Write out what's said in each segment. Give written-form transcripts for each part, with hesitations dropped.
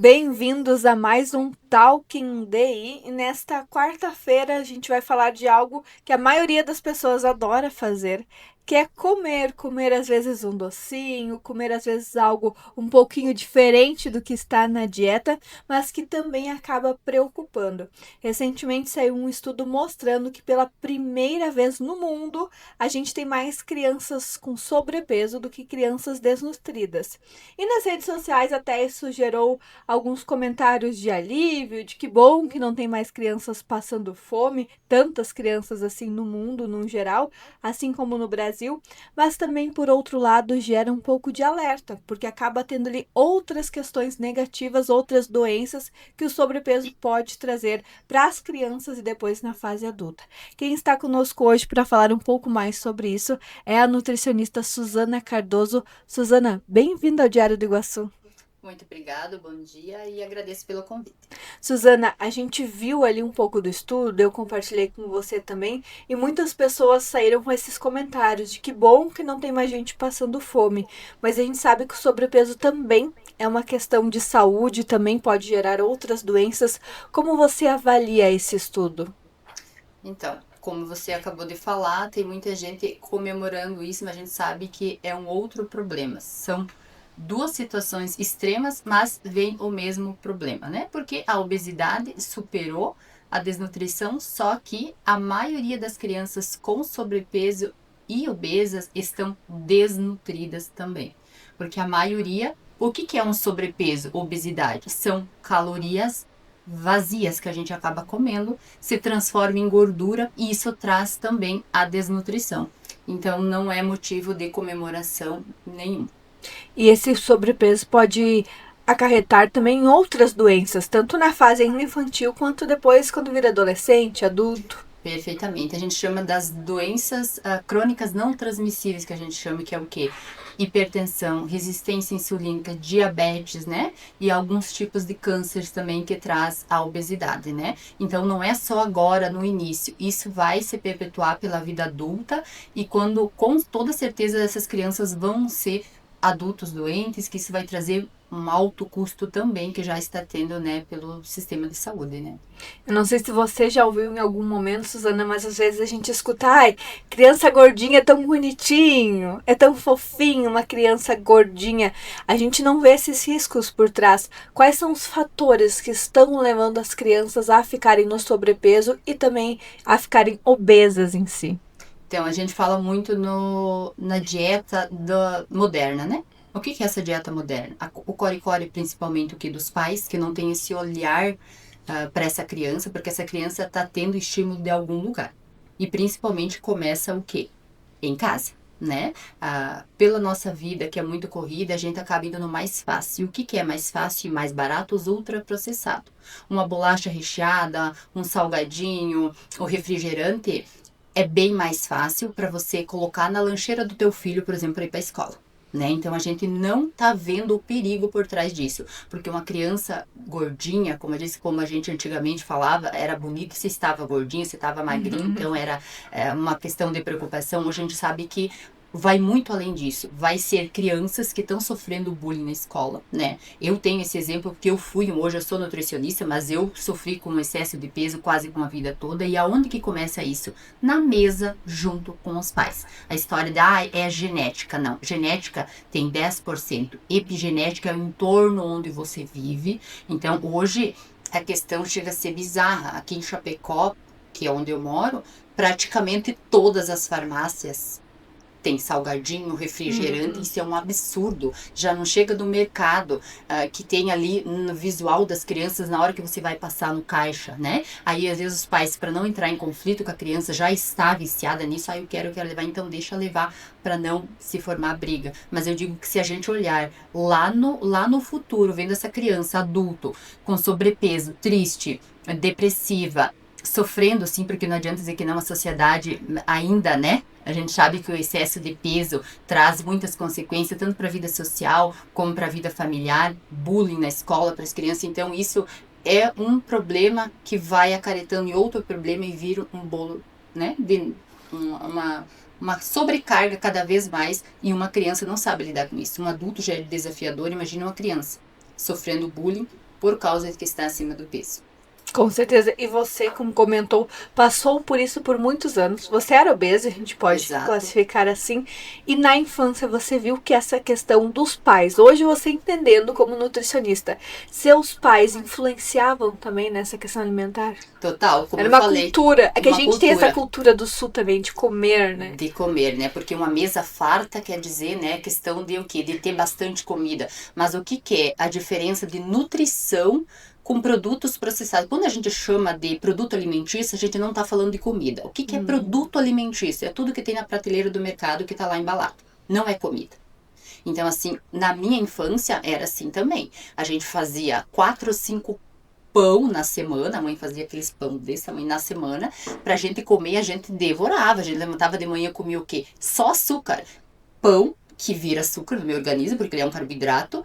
Bem-vindos a mais um Talking DI. E nesta quarta-feira a gente vai falar de algo que a maioria das pessoas adora fazer, que é comer. Comer às vezes um docinho, comer às vezes algo um pouquinho diferente do que está na dieta, mas que também acaba preocupando. Recentemente saiu um estudo mostrando que pela primeira vez no mundo a gente tem mais crianças com sobrepeso do que crianças desnutridas. E nas redes sociais até isso gerou alguns comentários de alívio, de que bom que não tem mais crianças passando fome, tantas crianças assim no mundo, no geral, assim como no Brasil, mas também, por outro lado, gera um pouco de alerta, porque acaba tendo ali outras questões negativas, outras doenças que o sobrepeso pode trazer para as crianças e depois na fase adulta. Quem está conosco hoje para falar um pouco mais sobre isso é a nutricionista Suzana Cardoso. Suzana, bem-vinda ao Diário do Iguaçu. Muito obrigado, bom dia e agradeço pelo convite. Suzana, a gente viu ali um pouco do estudo, eu compartilhei com você também, e muitas pessoas saíram com esses comentários de que bom que não tem mais gente passando fome, mas a gente sabe que o sobrepeso também é uma questão de saúde, também pode gerar outras doenças. Como você avalia esse estudo? Então, como você acabou de falar, tem muita gente comemorando isso, mas a gente sabe que é um outro problema. São duas situações extremas, mas vem o mesmo problema, né? Porque a obesidade superou a desnutrição, só que a maioria das crianças com sobrepeso e obesas estão desnutridas também. Porque a maioria, o que é um sobrepeso, obesidade? São calorias vazias que a gente acaba comendo, se transforma em gordura e isso traz também a desnutrição. Então não é motivo de comemoração nenhum. E esse sobrepeso pode acarretar também em outras doenças, tanto na fase ainda infantil quanto depois quando vira adolescente, adulto. Perfeitamente. A gente chama das doenças crônicas não transmissíveis, que a gente chama, que é o quê? Hipertensão, resistência insulínica, diabetes, né? E alguns tipos de cânceres também que traz a obesidade, né? Então não é só agora no início, isso vai se perpetuar pela vida adulta e quando com toda certeza essas crianças vão ser adultos doentes, que isso vai trazer um alto custo também que já está tendo, né, pelo sistema de saúde, né? Eu não sei se você já ouviu em algum momento, Suzana, mas às vezes a gente escuta, ai, criança gordinha é tão bonitinho, é tão fofinho uma criança gordinha. A gente não vê esses riscos por trás. Quais são os fatores que estão levando as crianças a ficarem no sobrepeso e também a ficarem obesas em si? Então, a gente fala muito na dieta moderna, né? O que é essa dieta moderna? O core-core, principalmente, o que dos pais, que não tem esse olhar para essa criança, porque essa criança está tendo estímulo de algum lugar. E principalmente começa o quê? Em casa, né? Pela nossa vida, que é muito corrida, a gente acaba indo no mais fácil. E o que é mais fácil e mais barato? Os ultraprocessados. Uma bolacha recheada, um salgadinho, o refrigerante é bem mais fácil para você colocar na lancheira do teu filho, por exemplo, para ir para a escola. Né? Então a gente não tá vendo o perigo por trás disso, porque uma criança gordinha, como eu disse, como a gente antigamente falava, era bonito se estava gordinho, se estava magrinho, então era uma questão de preocupação. Hoje a gente sabe que vai muito além disso. Vai ser crianças que estão sofrendo bullying na escola, né? Eu tenho esse exemplo porque hoje eu sou nutricionista, mas eu sofri com excesso de peso quase com a vida toda. E aonde que começa isso? Na mesa, junto com os pais. A história da é genética, não. Genética tem 10%. Epigenética é o entorno onde você vive. Então, hoje, a questão chega a ser bizarra. Aqui em Chapecó, que é onde eu moro, praticamente todas as farmácias tem salgadinho, refrigerante, isso é um absurdo. Já não chega do mercado, que tem ali no visual das crianças na hora que você vai passar no caixa, né? Aí, às vezes, os pais, para não entrar em conflito com a criança, já está viciada nisso, aí eu quero levar, então deixa levar para não se formar briga. Mas eu digo que se a gente olhar lá no futuro, vendo essa criança adulto com sobrepeso, triste, depressiva, sofrendo, sim, porque não adianta dizer que não é uma sociedade ainda, né? A gente sabe que o excesso de peso traz muitas consequências, tanto para a vida social como para a vida familiar, bullying na escola para as crianças. Então, isso é um problema que vai acarretando em outro problema e vira um bolo, né? De uma sobrecarga cada vez mais e uma criança não sabe lidar com isso. Um adulto já é desafiador, imagina uma criança sofrendo bullying por causa de que está acima do peso. Com certeza. E você, como comentou, passou por isso por muitos anos. Você era obesa, a gente pode Exato. classificar assim. E na infância você viu que essa questão dos pais, hoje você entendendo como nutricionista, seus pais influenciavam também nessa questão alimentar? Total, como Era eu uma falei. cultura. É que a uma gente tem essa cultura. cultura do sul também, de comer, né? De comer, né? Porque uma mesa farta quer dizer, né, questão de o quê? De ter bastante comida. Mas o que que é a diferença de nutrição com produtos processados? Quando a gente chama de produto alimentício, a gente não está falando de comida. O que que é produto alimentício? É tudo que tem na prateleira do mercado que está lá embalado. Não é comida. Então, assim, na minha infância era assim também. A gente fazia 4 ou 5 pão na semana, a mãe fazia aqueles pão desse tamanho na semana, pra gente comer, a gente devorava, a gente levantava de manhã, comia o quê? Só açúcar. Pão, que vira açúcar no meu organismo, porque ele é um carboidrato,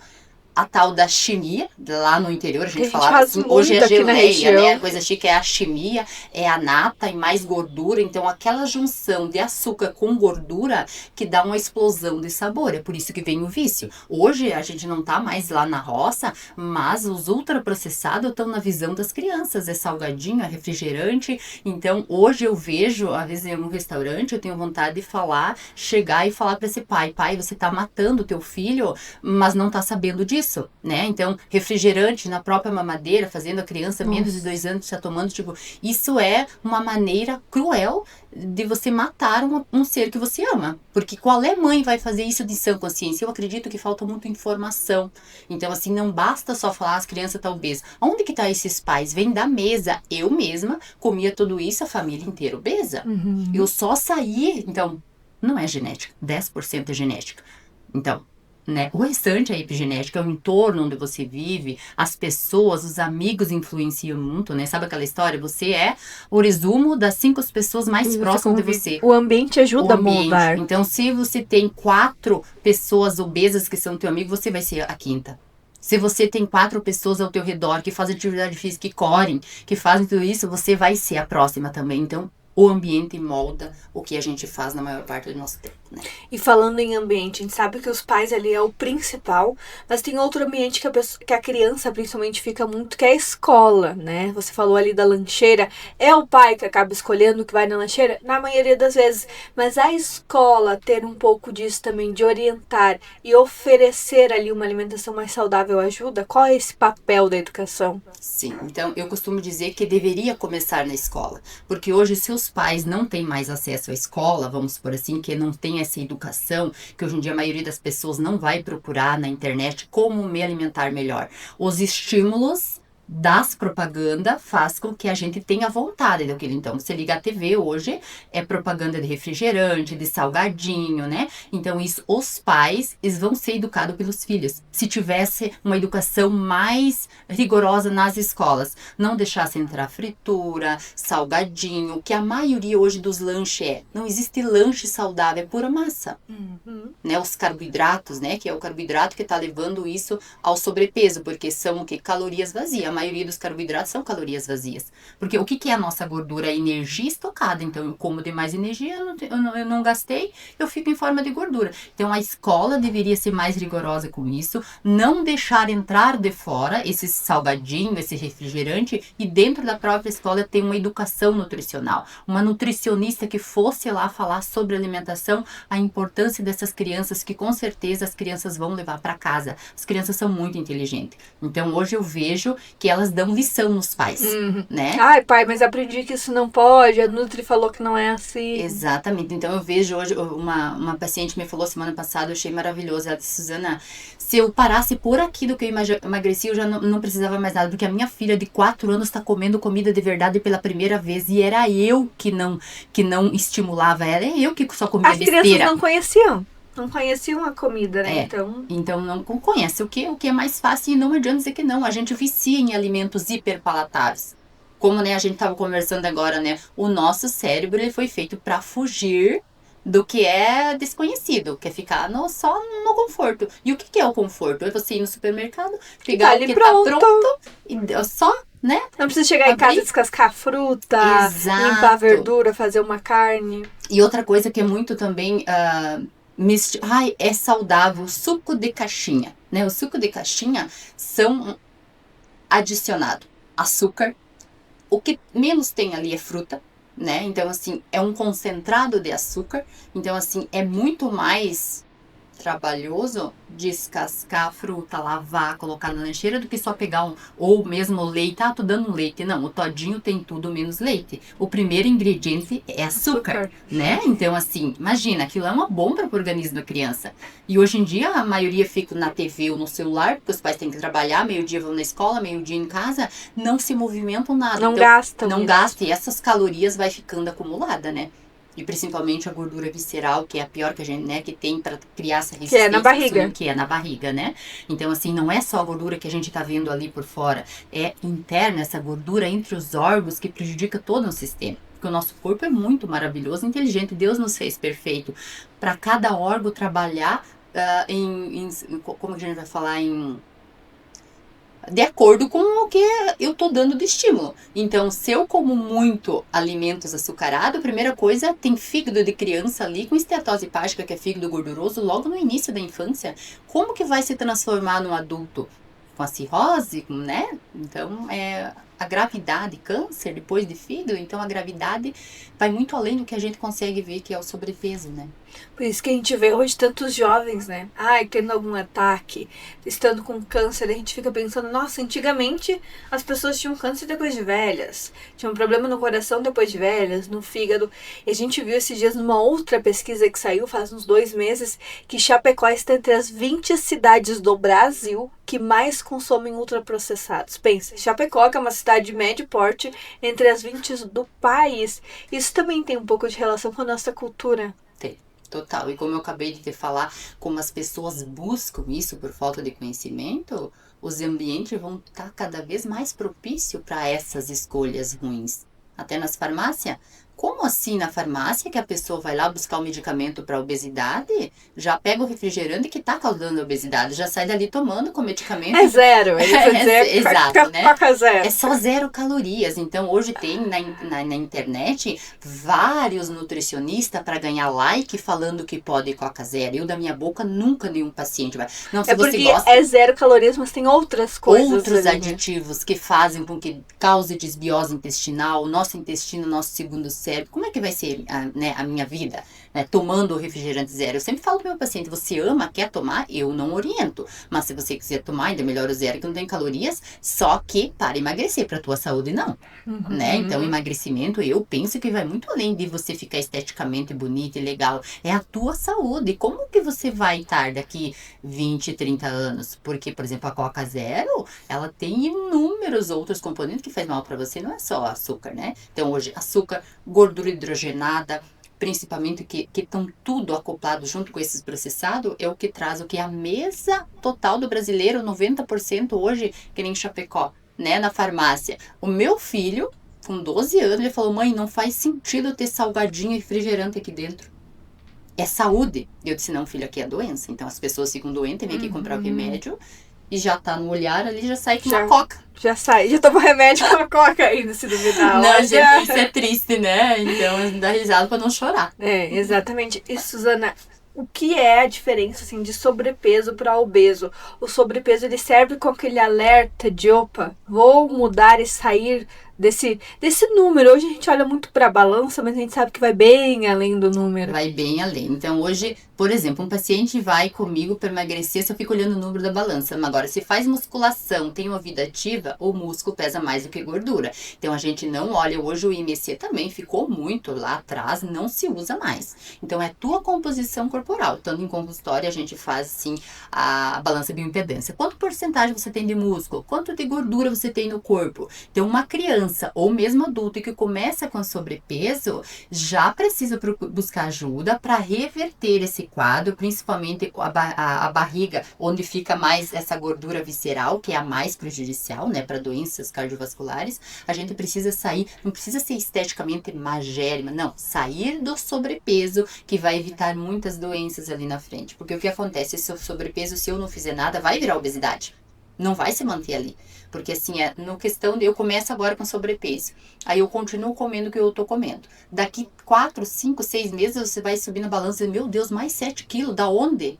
a tal da chimia, lá no interior a gente falava assim, hoje é geleia, né? A coisa chique é a chimia, é a nata e mais gordura, então aquela junção de açúcar com gordura que dá uma explosão de sabor, é por isso que vem o vício. Hoje a gente não tá mais lá na roça, mas os ultraprocessados estão na visão das crianças, é salgadinho, é refrigerante, então hoje eu vejo, às vezes em um restaurante, eu tenho vontade de falar, chegar e falar para esse pai, você tá matando o teu filho, mas não tá sabendo disso. Né? Então, refrigerante na própria mamadeira, fazendo a criança menos de 2 anos está tomando, tipo, isso é uma maneira cruel de você matar um ser que você ama. Porque qual é mãe vai fazer isso de sã consciência? Eu acredito que falta muita informação. Então, assim, não basta só falar as crianças estão obesas. Onde que tá esses pais? Vem da mesa. Eu mesma comia tudo isso, a família inteira obesa. Eu só saí, então, não é genética, 10% é genética. Então, né? O restante é epigenética, é o entorno onde você vive, as pessoas, os amigos influenciam muito, né? Sabe aquela história? Você é o resumo das 5 pessoas mais próximas de você. O ambiente ajuda a moldar. Então, se você tem 4 pessoas obesas que são teu amigo, você vai ser a 5ª. Se você tem 4 pessoas ao teu redor que fazem atividade física, que correm, que fazem tudo isso, você vai ser a próxima também. Então, o ambiente molda o que a gente faz na maior parte do nosso tempo, né? E falando em ambiente, a gente sabe que os pais ali é o principal, mas tem outro ambiente que a criança principalmente fica muito, que é a escola, né? Você falou ali da lancheira, é o pai que acaba escolhendo o que vai na lancheira? Na maioria das vezes, mas a escola ter um pouco disso também, de orientar e oferecer ali uma alimentação mais saudável ajuda? Qual é esse papel da educação? Sim, então eu costumo dizer que deveria começar na escola, porque hoje se os pais não têm mais acesso à escola, vamos por assim, que não tem essa educação, que hoje em dia a maioria das pessoas não vai procurar na internet como me alimentar melhor. Os estímulos das propagandas faz com que a gente tenha vontade daquilo. Então, você liga a TV hoje, é propaganda de refrigerante, de salgadinho, né? Então, isso, os pais, eles vão ser educados pelos filhos. Se tivesse uma educação mais rigorosa nas escolas, não deixasse entrar fritura, salgadinho, que a maioria hoje dos lanches é. Não existe lanche saudável, é pura massa. Né? Os carboidratos, né? Que é o carboidrato que está levando isso ao sobrepeso, porque são o que? Calorias vazias. A maioria dos carboidratos são calorias vazias. Porque o que é a nossa gordura? A energia estocada. Então, eu como demais energia, eu não gastei, eu fico em forma de gordura. Então, a escola deveria ser mais rigorosa com isso, não deixar entrar de fora esse salgadinho, esse refrigerante, e dentro da própria escola ter uma educação nutricional. Uma nutricionista que fosse lá falar sobre alimentação, a importância dessas crianças, que com certeza as crianças vão levar para casa. As crianças são muito inteligentes. Então, hoje eu vejo que elas dão lição nos pais, né? Ai, pai, mas aprendi que isso não pode, a Nutri falou que não é assim. Exatamente. Então, eu vejo hoje, uma paciente me falou semana passada, eu achei maravilhoso, ela disse, Suzana, se eu parasse por aqui do que eu emagreci, eu já não precisava mais nada, porque a minha filha de 4 anos está comendo comida de verdade pela primeira vez, e era eu que não estimulava ela, é eu que só comia besteira. As crianças não conheciam. Não conheciam a comida, né? Então não conhece o que é mais fácil, e não adianta dizer que não. A gente vicia em alimentos hiperpalatáveis. Como, né, a gente estava conversando agora, né? O nosso cérebro, ele foi feito para fugir do que é desconhecido, que é ficar só no conforto. E o que é o conforto? É você ir no supermercado, pegar o que tá pronto, e só, né? Não precisa chegar em casa e descascar a fruta, limpar a verdura, fazer uma carne. E outra coisa que é muito também... é saudável, suco de caixinha, né? O suco de caixinha são adicionado açúcar. O que menos tem ali é fruta, né? Então, assim, é um concentrado de açúcar. Então, assim, é muito mais trabalhoso descascar a fruta, lavar, colocar na lancheira do que só pegar ou mesmo leite. Ah, tô dando leite. Não, o todinho tem tudo menos leite. O primeiro ingrediente é açúcar, né? Então, assim, imagina, aquilo é uma bomba pro organismo da criança. E hoje em dia a maioria fica na TV ou no celular, porque os pais têm que trabalhar, meio-dia vão na escola, meio-dia em casa, não se movimentam nada. Não então, gastam não isso. gasta, e essas calorias vai ficando acumulada, né? E principalmente a gordura visceral, que é a pior que a gente, né, que tem para criar essa resistência. Que é na barriga. Que é na barriga, né? Então, assim, não é só a gordura que a gente tá vendo ali por fora. É interna essa gordura entre os órgãos que prejudica todo o sistema. Porque o nosso corpo é muito maravilhoso, inteligente. Deus nos fez perfeito. Para cada órgão trabalhar como a gente vai falar, de acordo com o que eu tô dando de estímulo. Então, se eu como muito alimentos açucarados, a primeira coisa, tem fígado de criança ali com esteatose hepática, que é fígado gorduroso, logo no início da infância. Como que vai se transformar num adulto? Com a cirrose, né? Então, a gravidade, câncer depois de fígado, então a gravidade vai muito além do que a gente consegue ver, que é o sobrepeso, né? Por isso que a gente vê hoje tantos jovens, né? Ai, tendo algum ataque, estando com câncer, a gente fica pensando, nossa, antigamente as pessoas tinham câncer depois de velhas, tinham problema no coração depois de velhas, no fígado. E a gente viu esses dias numa outra pesquisa que saiu faz uns 2 meses, que Chapecó está entre as 20 cidades do Brasil que mais consomem ultraprocessados. Pensa, Chapecó, que é uma cidade de médio porte, entre as 20 do país. Isso também tem um pouco de relação com a nossa cultura. Tem. Total. E como eu acabei de te falar, como as pessoas buscam isso por falta de conhecimento, os ambientes vão estar cada vez mais propícios para essas escolhas ruins. Até nas farmácias. Como assim na farmácia que a pessoa vai lá buscar um medicamento para obesidade, já pega o refrigerante que está causando obesidade, já sai dali tomando com o medicamento. É zero, exato, né? Zero. É só 0 calorias. Então hoje tem na internet vários nutricionistas para ganhar like falando que pode Coca Zero. Eu da minha boca nunca nenhum paciente vai. Não, se você gosta, é 0 calorias, mas tem outras coisas. Outros ali, aditivos que fazem com que cause desbiose intestinal, o nosso intestino, nosso segundo cérebro. Como é que vai ser a minha vida, né, tomando o refrigerante zero? Eu sempre falo pro meu paciente, você ama, quer tomar? Eu não oriento. Mas se você quiser tomar, ainda melhor o zero, que não tem calorias, só que para emagrecer, para tua saúde não. Né? Então, emagrecimento, eu penso que vai muito além de você ficar esteticamente bonita e legal. É a tua saúde. Como que você vai estar daqui 20, 30 anos? Porque, por exemplo, a Coca Zero, ela tem inúmeros outros componentes que faz mal para você, não é só açúcar, né? Então, hoje, açúcar, gordura hidrogenada, principalmente que estão tudo acoplado junto com esses processados, é o que traz o que é a mesa total do brasileiro, 90% hoje, que nem Chapecó, né, na farmácia. O meu filho, com 12 anos, ele falou, mãe, não faz sentido ter salgadinho e refrigerante aqui dentro. É saúde. Eu disse, não, filho, aqui é doença. Então as pessoas ficam doentes, vêm aqui comprar o remédio e já tá no olhar ali, já sai com uma coca. Já sai, já toma remédio com a coca ainda, se duvidar. Não, gente, isso é triste, né? Então dá risada pra não chorar. É, exatamente. E, Suzana, o que é a diferença, assim, de sobrepeso para obeso? O sobrepeso, ele serve com aquele alerta de, opa, vou mudar e sair desse número. Hoje a gente olha muito para a balança, mas a gente sabe que vai bem além do número. Vai bem além. Então hoje, por exemplo, um paciente vai comigo para emagrecer, se eu fico olhando o número da balança. Mas agora, se faz musculação, tem uma vida ativa, o músculo pesa mais do que gordura. Então a gente não olha, hoje o IMC também ficou muito lá atrás, não se usa mais. Então é tua composição corporal. Tanto em consultório a gente faz assim a balança bioimpedância. Quanto porcentagem você tem de músculo? Quanto de gordura você tem no corpo? Então uma criança ou mesmo adulto que começa com sobrepeso já precisa buscar ajuda para reverter esse quadro, principalmente a barriga, onde fica mais essa gordura visceral, que é a mais prejudicial, né, para doenças cardiovasculares. A gente precisa sair, não precisa ser esteticamente magérrima, não, sair do sobrepeso, que vai evitar muitas doenças ali na frente. Porque o que acontece, esse sobrepeso, se eu não fizer nada, vai virar obesidade. Não vai se manter ali. Porque assim, no questão de eu começo agora com sobrepeso. Aí eu continuo comendo o que eu tô comendo. Daqui 4, 5, 6 meses você vai subir na balança e, meu Deus, mais 7 quilos. Da onde?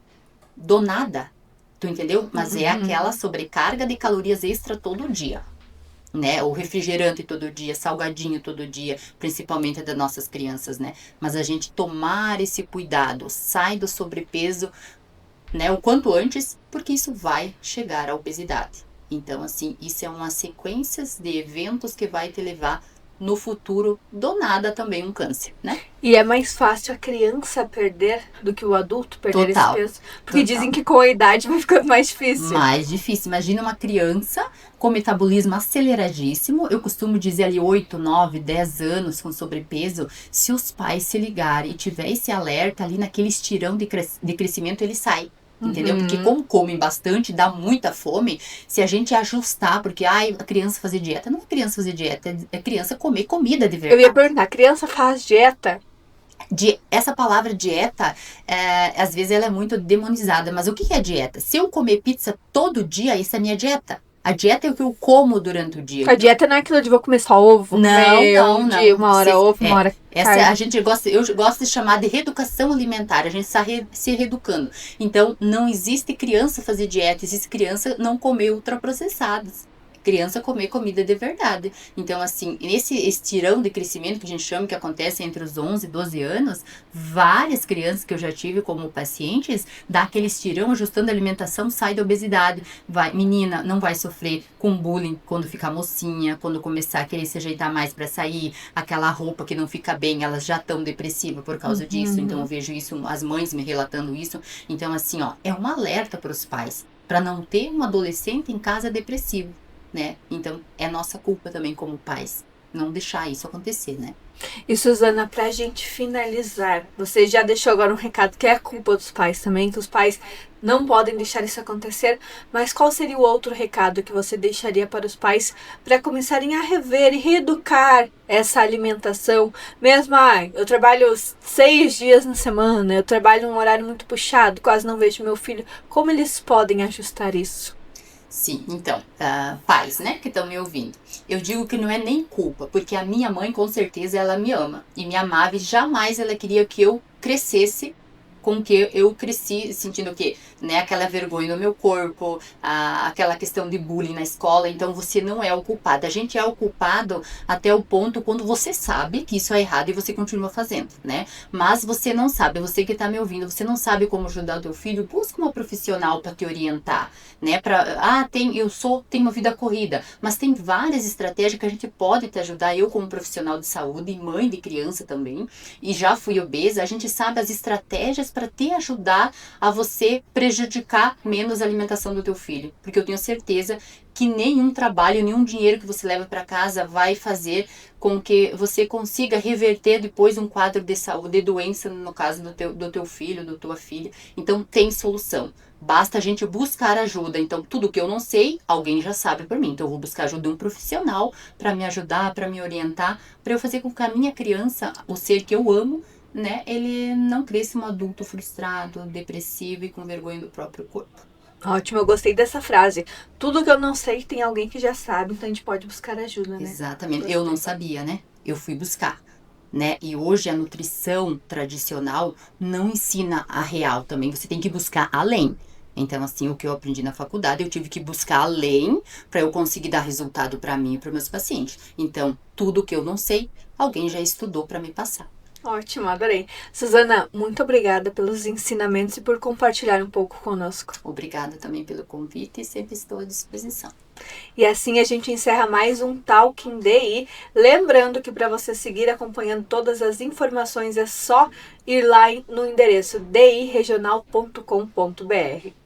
Do nada. Tu entendeu? Mas é aquela sobrecarga de calorias extra todo dia. Né? O refrigerante todo dia, salgadinho todo dia, principalmente das nossas crianças, né? Mas a gente tomar esse cuidado, sai do sobrepeso, né, o quanto antes, porque isso vai chegar à obesidade. Então, assim, isso é uma sequência de eventos que vai te levar no futuro, do nada, também um câncer, né? E é mais fácil a criança perder do que o adulto perder esse peso. Porque dizem que com a idade vai ficando mais difícil. Mais difícil. Imagina uma criança com metabolismo aceleradíssimo. Eu costumo dizer ali 8, 9, 10 anos com sobrepeso. Se os pais se ligarem e tiver esse alerta ali naquele estirão de crescimento, ele sai. Entendeu? Porque como comem bastante, dá muita fome, se a gente ajustar, porque a criança fazer dieta, não é criança fazer dieta, é criança comer comida de verdade. Eu ia perguntar, a criança faz dieta? Essa palavra dieta, às vezes ela é muito demonizada, mas o que é dieta? Se eu comer pizza todo dia, essa é a minha dieta. A dieta é o que eu como durante o dia. A dieta não é aquilo de vou comer só ovo? Não. Uma hora ovo, uma hora carne. Eu gosto de chamar de reeducação alimentar. A gente está se reeducando. Então, não existe criança fazer dieta. Existe criança não comer ultraprocessados. Criança comer comida de verdade. Então, assim, nesse estirão de crescimento que a gente chama, que acontece entre os 11 e 12 anos, várias crianças que eu já tive como pacientes, dá aquele estirão, ajustando a alimentação, sai da obesidade. Menina, não vai sofrer com bullying quando ficar mocinha, quando começar a querer se ajeitar mais para sair, aquela roupa que não fica bem, elas já estão depressivas por causa disso. Então, eu vejo isso, as mães me relatando isso. Então, assim, é um alerta para os pais, para não ter um adolescente em casa depressivo. Né? Então, é nossa culpa também como pais, não deixar isso acontecer, né? E Suzana, pra gente finalizar, você já deixou agora um recado que é a culpa dos pais também, que os pais não podem deixar isso acontecer, mas qual seria o outro recado que você deixaria para os pais para começarem a rever e reeducar essa alimentação? Mesmo, eu trabalho 6 dias na semana, eu trabalho num horário muito puxado, quase não vejo meu filho, como eles podem ajustar isso? Sim, então, pais, né, que estão me ouvindo. Eu digo que não é nem culpa, porque a minha mãe, com certeza, ela me ama. E me amava e jamais ela queria que eu crescesse com que eu cresci sentindo o quê? Né? Aquela vergonha no meu corpo, aquela questão de bullying na escola. Então, você não é o culpado. A gente é o culpado até o ponto quando você sabe que isso é errado e você continua fazendo, né? Mas você não sabe, você que está me ouvindo, você não sabe como ajudar o teu filho, busca uma profissional para te orientar, né? Tenho uma vida corrida, mas tem várias estratégias que a gente pode te ajudar. Eu, como profissional de saúde e mãe de criança também, e já fui obesa, a gente sabe as estratégias para te ajudar a você prejudicar menos a alimentação do teu filho. Porque eu tenho certeza que nenhum trabalho, nenhum dinheiro que você leva para casa vai fazer com que você consiga reverter depois um quadro de saúde, de doença, no caso do teu filho, da tua filha. Então, tem solução. Basta a gente buscar ajuda. Então, tudo que eu não sei, alguém já sabe por mim. Então, eu vou buscar ajuda de um profissional para me ajudar, para me orientar, para eu fazer com que a minha criança, o ser que eu amo, né, ele não cresça um adulto frustrado, depressivo e com vergonha do próprio corpo. Ótimo, eu gostei dessa frase. Tudo que eu não sei tem alguém que já sabe, então a gente pode buscar ajuda, né? Exatamente. Eu não sabia, né? Eu fui buscar, né? E hoje a nutrição tradicional não ensina a real também. Você tem que buscar além. Então, assim, o que eu aprendi na faculdade, eu tive que buscar além para eu conseguir dar resultado para mim e para meus pacientes. Então, tudo que eu não sei, alguém já estudou para me passar. Ótimo, adorei. Suzana, muito obrigada pelos ensinamentos e por compartilhar um pouco conosco. Obrigada também pelo convite e sempre estou à disposição. E assim a gente encerra mais um Talking DI. Lembrando que para você seguir acompanhando todas as informações é só ir lá no endereço diregional.com.br.